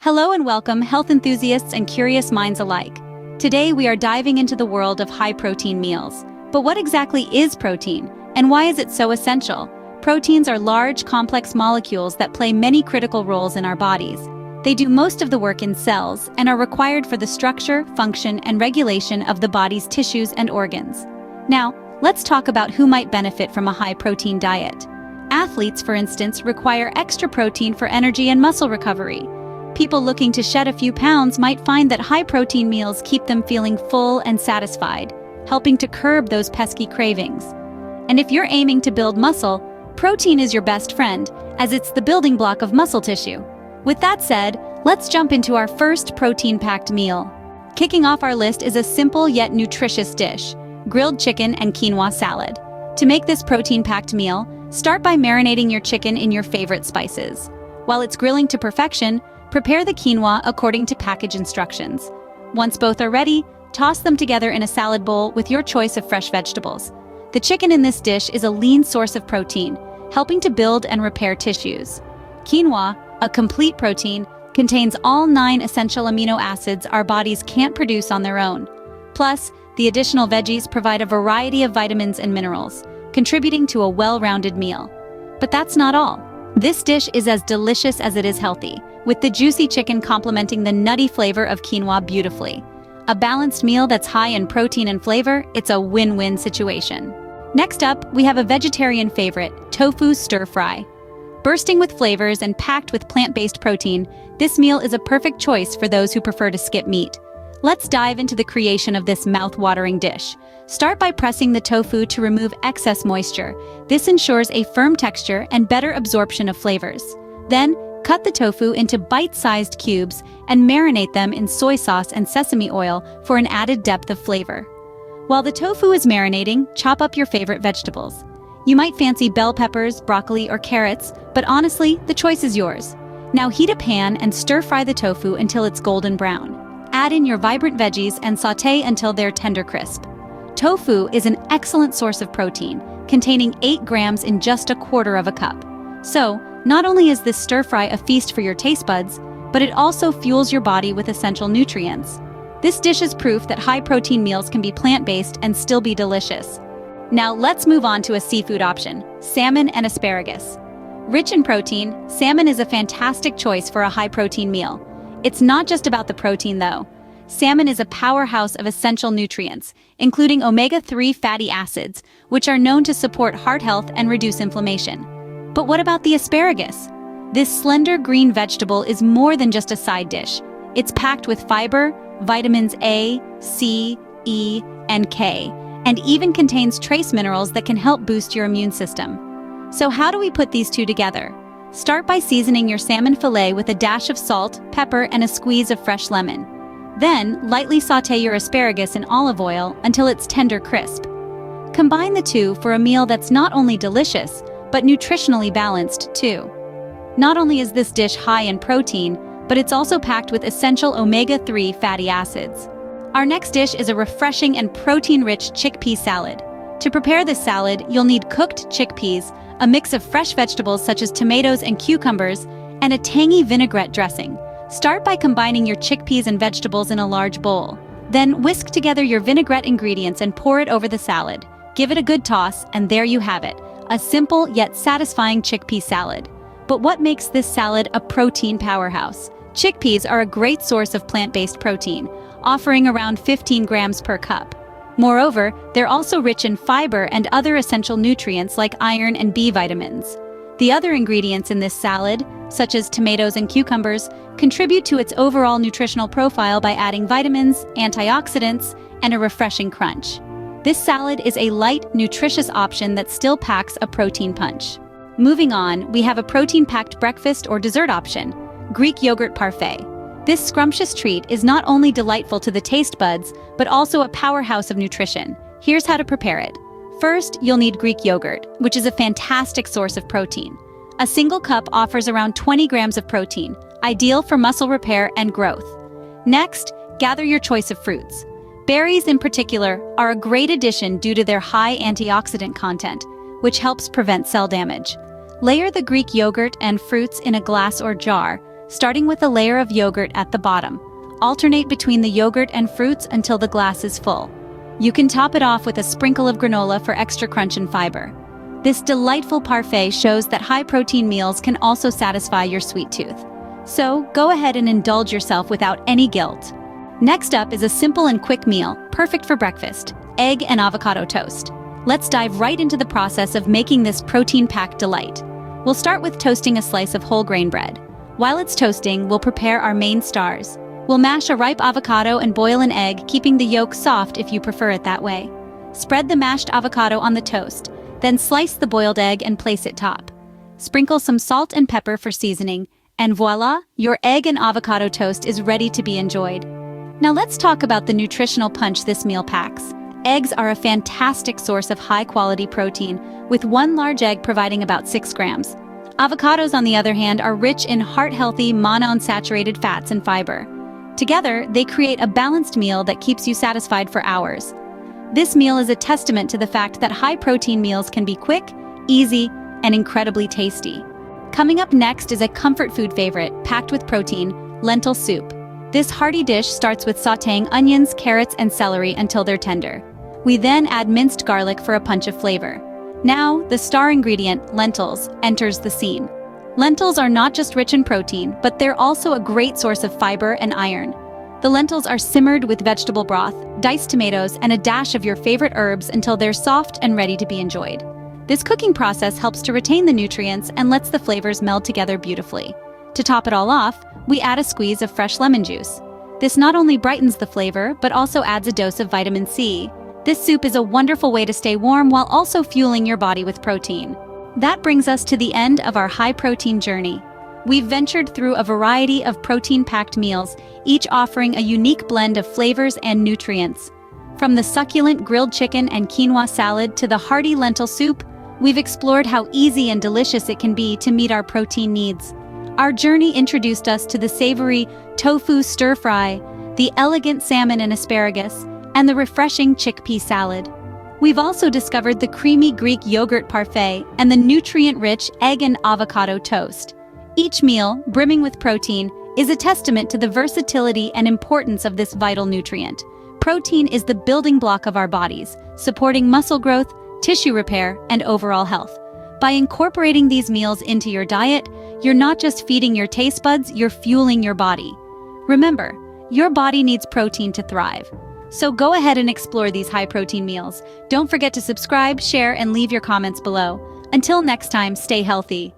Hello and welcome, health enthusiasts and curious minds alike. Today we are diving into the world of high-protein meals. But what exactly is protein, and why is it so essential? Proteins are large, complex molecules that play many critical roles in our bodies. They do most of the work in cells and are required for the structure, function, and regulation of the body's tissues and organs. Now, let's talk about who might benefit from a high-protein diet. Athletes, for instance, require extra protein for energy and muscle recovery. People looking to shed a few pounds might find that high-protein meals keep them feeling full and satisfied, helping to curb those pesky cravings. And if you're aiming to build muscle, protein is your best friend, as it's the building block of muscle tissue. With that said, let's jump into our first protein-packed meal. Kicking off our list is a simple yet nutritious dish: grilled chicken and quinoa salad. To make this protein-packed meal, start by marinating your chicken in your favorite spices. While it's grilling to perfection, prepare the quinoa according to package instructions. Once both are ready, toss them together in a salad bowl with your choice of fresh vegetables. The chicken in this dish is a lean source of protein, helping to build and repair tissues. Quinoa, a complete protein, contains all 9 essential amino acids our bodies can't produce on their own. Plus, the additional veggies provide a variety of vitamins and minerals, contributing to a well-rounded meal. But that's not all. This dish is as delicious as it is healthy, with the juicy chicken complementing the nutty flavor of quinoa beautifully. A balanced meal that's high in protein and flavor, it's a win-win situation. Next up, we have a vegetarian favorite, tofu stir-fry. Bursting with flavors and packed with plant-based protein, this meal is a perfect choice for those who prefer to skip meat. Let's dive into the creation of this mouth-watering dish. Start by pressing the tofu to remove excess moisture. This ensures a firm texture and better absorption of flavors. Then, cut the tofu into bite-sized cubes and marinate them in soy sauce and sesame oil for an added depth of flavor. While the tofu is marinating, chop up your favorite vegetables. You might fancy bell peppers, broccoli, or carrots, but honestly, the choice is yours. Now heat a pan and stir-fry the tofu until it's golden brown. Add in your vibrant veggies and sauté until they're tender crisp. Tofu is an excellent source of protein, containing 8 grams in just a quarter of a cup. So, not only is this stir-fry a feast for your taste buds, but it also fuels your body with essential nutrients. This dish is proof that high-protein meals can be plant-based and still be delicious. Now let's move on to a seafood option: salmon and asparagus. Rich in protein, salmon is a fantastic choice for a high-protein meal. It's not just about the protein, though. Salmon is a powerhouse of essential nutrients, including omega-3 fatty acids, which are known to support heart health and reduce inflammation. But what about the asparagus? This slender green vegetable is more than just a side dish. It's packed with fiber, vitamins A, C, E, and K, and even contains trace minerals that can help boost your immune system. So how do we put these two together? Start by seasoning your salmon fillet with a dash of salt, pepper, and a squeeze of fresh lemon. Then, lightly sauté your asparagus in olive oil until it's tender crisp. Combine the two for a meal that's not only delicious, but nutritionally balanced too. Not only is this dish high in protein, but it's also packed with essential omega-3 fatty acids. Our next dish is a refreshing and protein-rich chickpea salad. To prepare this salad, you'll need cooked chickpeas, a mix of fresh vegetables such as tomatoes and cucumbers, and a tangy vinaigrette dressing. Start by combining your chickpeas and vegetables in a large bowl. Then whisk together your vinaigrette ingredients and pour it over the salad. Give it a good toss, and there you have it, a simple yet satisfying chickpea salad. But what makes this salad a protein powerhouse? Chickpeas are a great source of plant-based protein, offering around 15 grams per cup. Moreover, they're also rich in fiber and other essential nutrients like iron and B vitamins. The other ingredients in this salad, such as tomatoes and cucumbers, contribute to its overall nutritional profile by adding vitamins, antioxidants, and a refreshing crunch. This salad is a light, nutritious option that still packs a protein punch. Moving on, we have a protein-packed breakfast or dessert option: Greek yogurt parfait. This scrumptious treat is not only delightful to the taste buds, but also a powerhouse of nutrition. Here's how to prepare it. First, you'll need Greek yogurt, which is a fantastic source of protein. A single cup offers around 20 grams of protein, ideal for muscle repair and growth. Next, gather your choice of fruits. Berries in particular are a great addition due to their high antioxidant content, which helps prevent cell damage. Layer the Greek yogurt and fruits in a glass or jar, starting with a layer of yogurt at the bottom. Alternate between the yogurt and fruits until the glass is full. You can top it off with a sprinkle of granola for extra crunch and fiber. This delightful parfait shows that high-protein meals can also satisfy your sweet tooth. So, go ahead and indulge yourself without any guilt. Next up is a simple and quick meal, perfect for breakfast: egg and avocado toast. Let's dive right into the process of making this protein-packed delight. We'll start with toasting a slice of whole grain bread. While it's toasting, we'll prepare our main stars. We'll mash a ripe avocado and boil an egg, keeping the yolk soft if you prefer it that way. Spread the mashed avocado on the toast, then slice the boiled egg and place it top. Sprinkle some salt and pepper for seasoning, and voila, your egg and avocado toast is ready to be enjoyed. Now let's talk about the nutritional punch this meal packs. Eggs are a fantastic source of high-quality protein, with one large egg providing about 6 grams. Avocados, on the other hand, are rich in heart-healthy monounsaturated fats and fiber. Together, they create a balanced meal that keeps you satisfied for hours. This meal is a testament to the fact that high-protein meals can be quick, easy, and incredibly tasty. Coming up next is a comfort food favorite, packed with protein: lentil soup. This hearty dish starts with sautéing onions, carrots, and celery until they're tender. We then add minced garlic for a punch of flavor. Now, the star ingredient, lentils, enters the scene. Lentils are not just rich in protein, but they're also a great source of fiber and iron. The lentils are simmered with vegetable broth, diced tomatoes, and a dash of your favorite herbs until they're soft and ready to be enjoyed. This cooking process helps to retain the nutrients and lets the flavors meld together beautifully. To top it all off, we add a squeeze of fresh lemon juice. This not only brightens the flavor, but also adds a dose of vitamin C. This soup is a wonderful way to stay warm while also fueling your body with protein. That brings us to the end of our high-protein journey. We've ventured through a variety of protein-packed meals, each offering a unique blend of flavors and nutrients. From the succulent grilled chicken and quinoa salad to the hearty lentil soup, we've explored how easy and delicious it can be to meet our protein needs. Our journey introduced us to the savory tofu stir-fry, the elegant salmon and asparagus, and the refreshing chickpea salad. We've also discovered the creamy Greek yogurt parfait and the nutrient-rich egg and avocado toast. Each meal, brimming with protein, is a testament to the versatility and importance of this vital nutrient. Protein is the building block of our bodies, supporting muscle growth, tissue repair, and overall health. By incorporating these meals into your diet, you're not just feeding your taste buds, you're fueling your body. Remember, your body needs protein to thrive. So go ahead and explore these high-protein meals. Don't forget to subscribe, share, and leave your comments below. Until next time, stay healthy.